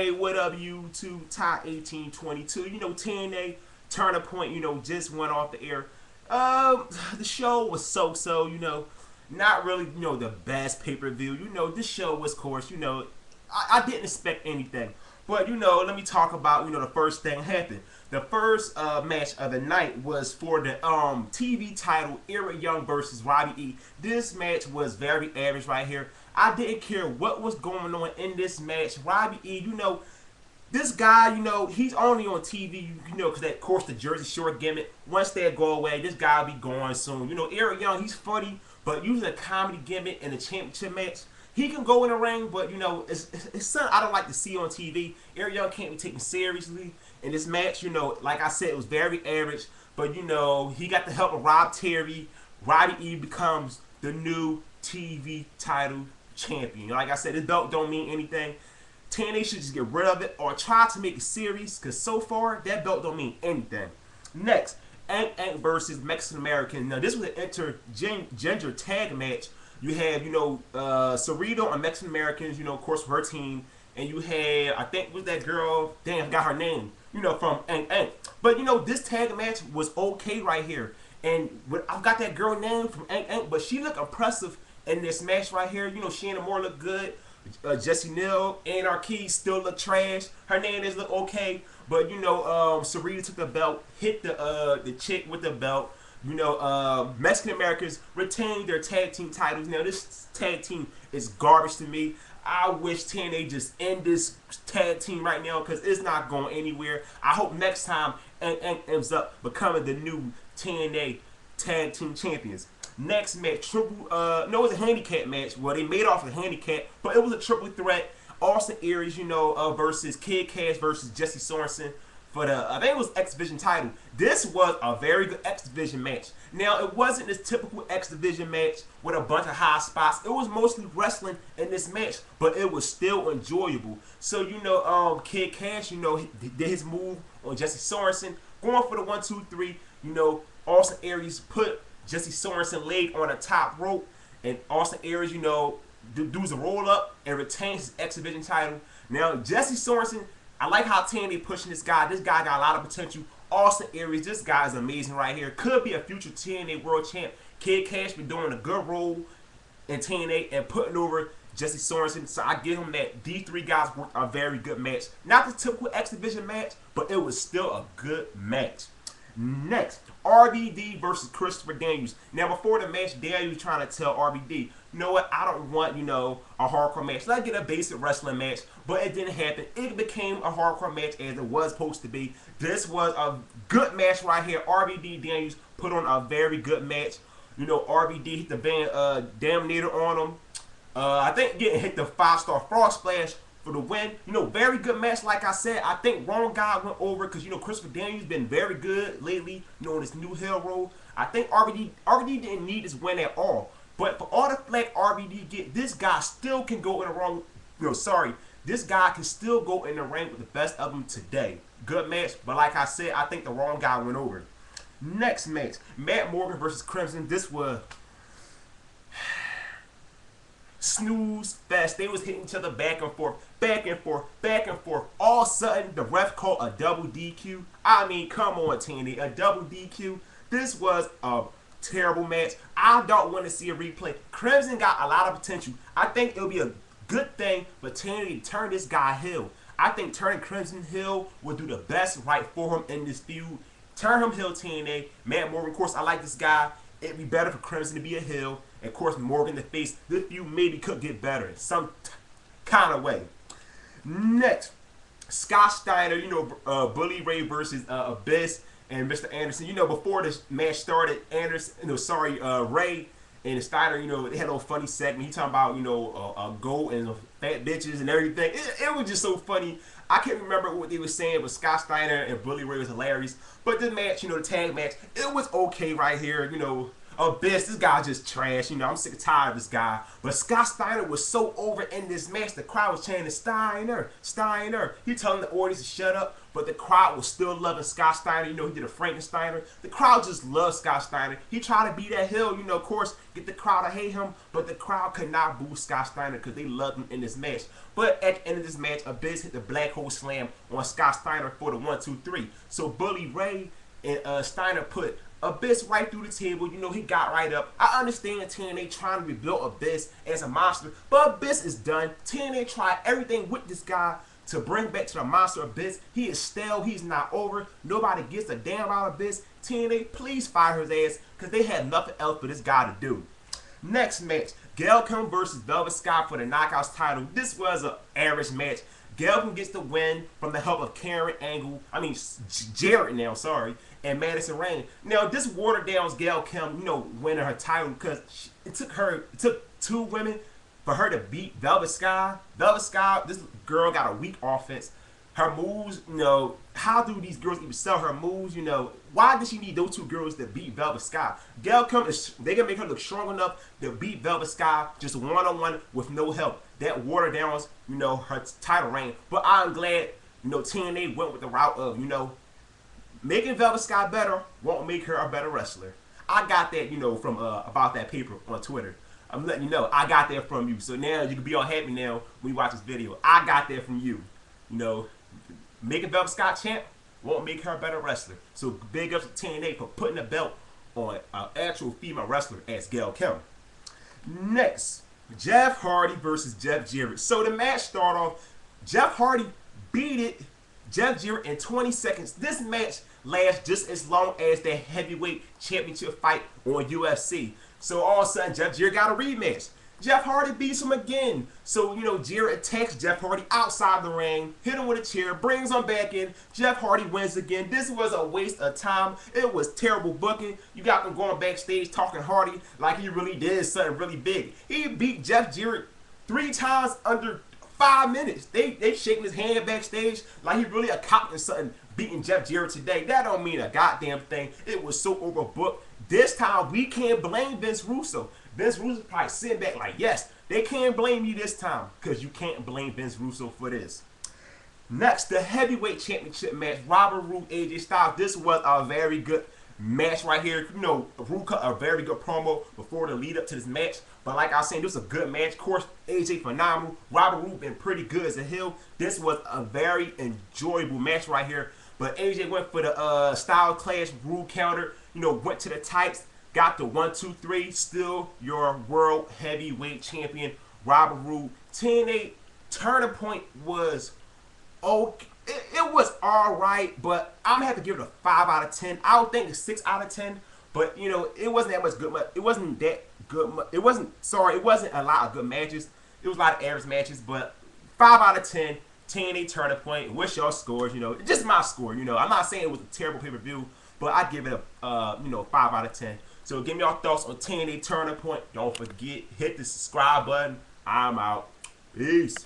Hey, what up, YouTube? Top 1822. TNA Turning Point, just went off the air. The show was so, not really, the best pay-per-view. This show was, of course, I didn't expect anything. But, let me talk about, the first thing happened. The first match of the night was for the TV title, Aries Young versus Robbie E. This match was very average right here. I didn't care what was going on in this match. Robbie E, this guy, he's only on TV, because of course the Jersey Shore gimmick. Once that go away, this guy will be gone soon. Aries Young, he's funny, but using a comedy gimmick in a championship match, he can go in the ring, but it's something I don't like to see on TV. Aries Young can't be taken seriously in this match. Like I said, it was very average, but he got the help of Rob Terry. Robbie E becomes the new TV title champion. Like I said, this belt don't mean anything. TNA should just get rid of it or try to make a series, because so far that belt don't mean anything. Next, Ant versus Mexican American. Now this was an intergender tag match. You have Cerrito and Mexican Americans, of course, for her team, and you had, I think, was that girl? Damn, I got her name. From Ant. But this tag match was okay right here, and I've got that girl name from Ant, but she looked impressive in this match right here. Shannon Moore looked good. Jessie Neal, Anarchy still look trash. Hernandez look okay, but Cerrito took the belt, hit the chick with the belt. Mexican Americans retained their tag team titles. Now this tag team is garbage to me. I wish TNA just end this tag team right now, because it's not going anywhere. I hope next time ends up becoming the new TNA tag team champions. Next match, it was a handicap match. Well, they made off a handicap, but it was a triple threat. Austin Aries, versus Kid Cash versus Jesse Sorensen for the, I think it was X Division title. This was a very good X Division match. Now, it wasn't this typical X Division match with a bunch of high spots. It was mostly wrestling in this match, but it was still enjoyable. So, Kid Cash, he did his move on Jesse Sorensen, going for the 1, 2, 3. Austin Aries put Jesse Sorensen leg on the top rope, and Austin Aries, does a roll up and retains his X Division title. Now, Jesse Sorensen, I like how TNA pushing this guy. This guy got a lot of potential. Austin Aries, this guy is amazing right here. Could be a future TNA World Champ. Kid Cash been doing a good role in TNA and putting over Jesse Sorensen. So I give him that. These three guys worked a very good match. Not the typical X Division match, but it was still a good match. Next, RVD versus Christopher Daniels. Now, before the match, Daniels trying to tell RVD, you know what, I don't want, a hardcore match. Let's get a basic wrestling match, but it didn't happen. It became a hardcore match as it was supposed to be. This was a good match right here. RVD Daniels put on a very good match. RVD hit the Damnator on him. I think getting hit the 5-star frog splash for the win. Very good match. Like I said, I think wrong guy went over, because Christopher Daniels been very good lately, on this new heel roll. I think RVD didn't need this win at all. But for all the flack RVD get, this guy still can go in the wrong. This guy can still go in the ring with the best of them today. Good match, but like I said, I think the wrong guy went over. Next match, Matt Morgan versus Crimson. This was snooze fest. They was hitting each other back and forth, back and forth, back and forth. All of a sudden, the ref called a double DQ. I mean, come on, TNA, a double DQ. This was a terrible match. I don't want to see a replay. Crimson got a lot of potential. I think it'll be a good thing for TNA to turn this guy heel. I think turning Crimson heel will do the best right for him in this feud. Turn him heel, TNA. Matt Morgan, of course, I like this guy. It'd be better for Crimson to be a heel. And of course, Morgan the face. This feud maybe could get better in some kind of way. Next, Scott Steiner, Bully Ray versus Abyss and Mr. Anderson. Before this match started, Ray and Steiner, they had a little funny segment. He talking about, a goat and fat bitches and everything. It was just so funny. I can't remember what they were saying, but Scott Steiner and Bully Ray was hilarious. But the match, the tag match, it was okay right here. Abyss, this guy just trash. You know, I'm sick and tired of this guy. But Scott Steiner was so over in this match, the crowd was chanting Steiner, Steiner. He telling the audience to shut up, but the crowd was still loving Scott Steiner. You know, he did a Frankensteiner. The crowd just loves Scott Steiner. He tried to beat that hill, you know, of course, get the crowd to hate him, but the crowd could not boo Scott Steiner because they loved him in this match. But at the end of this match, Abyss hit the black hole slam on Scott Steiner for the 1-2-3. So Bully Ray and Steiner put Abyss right through the table. You know, he got right up. I understand TNA trying to rebuild Abyss as a monster, but Abyss is done. TNA tried everything with this guy to bring back to the monster Abyss. He is stale. He's not over. Nobody gets a damn about Abyss. TNA, please fire his ass because they had nothing else for this guy to do. Next match, Gail versus Velvet Sky for the Knockouts title. This was an Aries match. Gail gets the win from the help of Jarrett now, sorry, and Madison Rain. Now, this watered down Gail Kim, you know, winning her title because it took 2 women for her to beat Velvet Sky. Velvet Sky, this girl got a weak offense. Her moves, you know, how do these girls even sell her moves? You know, why does she need those 2 girls to beat Velvet Sky? Gail Kim, they can make her look strong enough to beat Velvet Sky just one-on-one with no help. That watered down, you know, her title reign. But I'm glad, you know, TNA went with the route of, you know, making Velvet Sky better won't make her a better wrestler. I got that, you know, from About That Paper on Twitter. I'm letting you know, I got that from you. So now you can be all happy now when you watch this video. I got that from you. You know, making Velvet Sky champ won't make her a better wrestler. So big ups to TNA for putting a belt on an actual female wrestler as Gail Kim. Next, Jeff Hardy versus Jeff Jarrett. So the match started off, Jeff Hardy beat Jeff Jarrett in 20 seconds. This match lasts just as long as the heavyweight championship fight on UFC. So all of a sudden, Jeff Jarrett got a rematch. Jeff Hardy beats him again. So, you know, Jarrett attacks Jeff Hardy outside the ring, hit him with a chair, brings him back in. Jeff Hardy wins again. This was a waste of time. It was terrible booking. You got them going backstage talking Hardy like he really did something really big. He beat Jeff Jarrett 3 times under 5 minutes. They shaking his hand backstage like he really accomplished something beating Jeff Jarrett today. That don't mean a goddamn thing. It was so overbooked. This time, we can't blame Vince Russo. Vince Russo probably sitting back like, yes, they can't blame you this time because you can't blame Vince Russo for this. Next, the heavyweight championship match, Roode, AJ Styles. This was a very good match right here. You know, Roode cut a very good promo before the lead up to this match. But like I was saying, this was a good match. Of course, AJ phenomenal. Roode been pretty good as a heel. This was a very enjoyable match right here. But AJ went for the Style Clash Roode counter. You know, went to the tights, got the 1-2-3, still your world heavyweight champion, Roode. 10-8 turning point was okay. It was all right, but I'm gonna have to give it a 5 out of 10. I would think a 6 out of 10, but you know, it wasn't that much good. It wasn't that good. It wasn't a lot of good matches. It was a lot of average matches, but 5 out of 10. 10-8 turning point. What's your scores? You know, just my score. You know, I'm not saying it was a terrible pay-per-view, but I'd give it a you know, 5 out of 10. So give me your thoughts on 10-8 turning point. Don't forget, hit the subscribe button. I'm out. Peace.